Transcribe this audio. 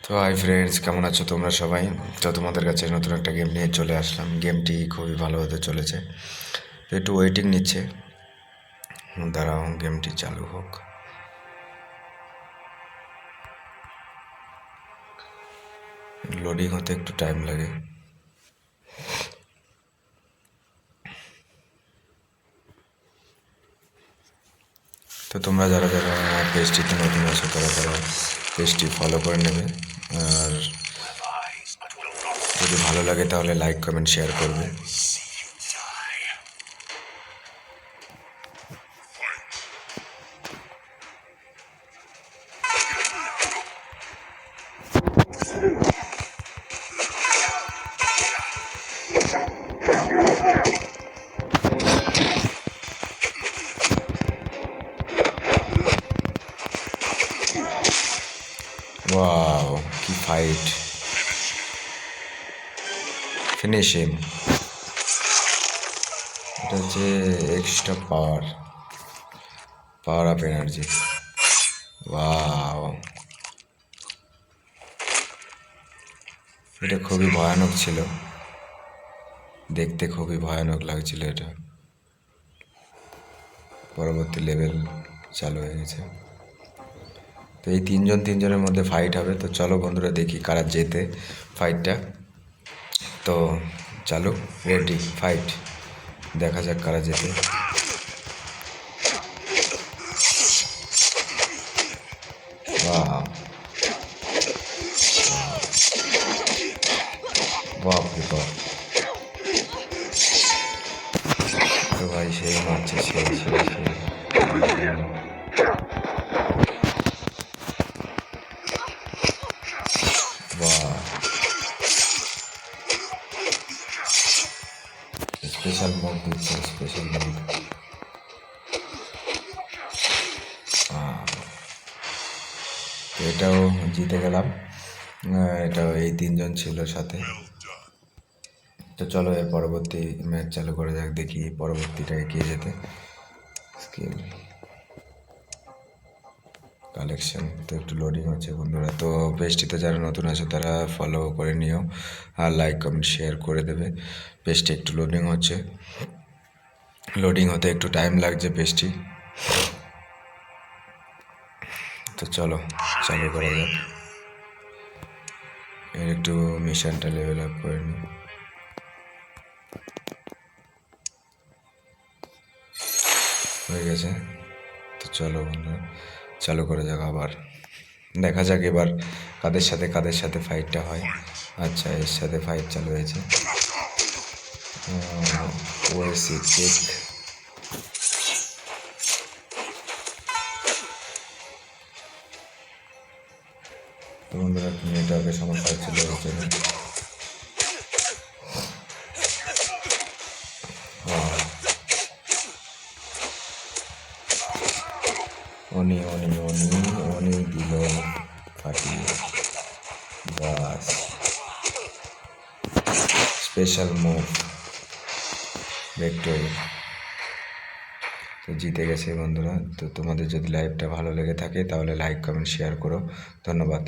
তো hi friends, কেমন আছো তোমরা সবাই? তো তোমাদের কাছে নতুন একটা গেম নিয়ে চলে আসলাম। গেমটি খুবই ভালো হতে চলেছে, তো একটু ওয়েটিং নিচ্ছে। দাঁড়াও, গেমটি চালু হোক। লোডিং হতে একটু টাইম লাগে। তো তোমরা যারা যারা পেজটিতে নতুন আছো তারা পেজটি ফলো করে নেবে। আর যদি ভালো লাগে তাহলে লাইক কমেন্ট শেয়ার করবে। ওয়াও, কি ফাইট! ফিনিশ হিম। এটা হচ্ছে extra power up energy. Wow, এটা খুবই ভয়ানক ছিল, দেখতে খুবই ভয়ানক লাগছিল এটা। পরবর্তী লেভেল চালু হয়ে গেছে। তো এই তিনজনের মধ্যে ফাইট হবে। তো চলো বন্ধুরা, দেখি কারা জেতে ফাইটটা। তো চালু, রেডি, ফাইট। দেখা যাক কারা জেতে। বাপ রে বাপ! তো ভাই সেই মারছে, সেই স্পেশাল মোড দিচ্ছে, স্পেশাল মোড। তো এটাও জিতে গেলাম। এটাও এই তিনজন ছিল সাথে। তো চলো এর পরবর্তী ম্যাচ চালু করা যাক, দেখি পরবর্তীটা এগিয়ে যেতে। Skill collection. তো একটু লোডিং হচ্ছে বন্ধুরা। তো পেজটিতে যারা নতুন আছে তারা ফলো করে নিও, আর লাইক কমেন্ট শেয়ার করে দেবে। পেজটি একটু লোডিং হচ্ছে, লোডিং হতে একটু টাইম লাগছে পেজটি। তো চলো চালু করা যাক। এর একটু মিশনটা লেভেল আপ করে নিই। হয়ে গেছে। তো চলো বন্ধুরা, চালু করা যাক আবার। দেখা যাক এবার কাদের সাথে ফাইটটা হয়। আচ্ছা, এর সাথে ফাইট চালু হয়েছে। ওএসি চেক। তো বন্ধুরা, নেটওয়ার্কের সমস্যা হচ্ছিল এর জন্য। অনি দিল ফাটিয়ে। বাস, স্পেশাল মুভ, ভিক্টোরি। তো জিতে গেছে বন্ধুরা। তো তোমাদের যদি লাইভটা ভালো লেগে থাকে তাহলে লাইক কমেন্ট শেয়ার করো। ধন্যবাদ।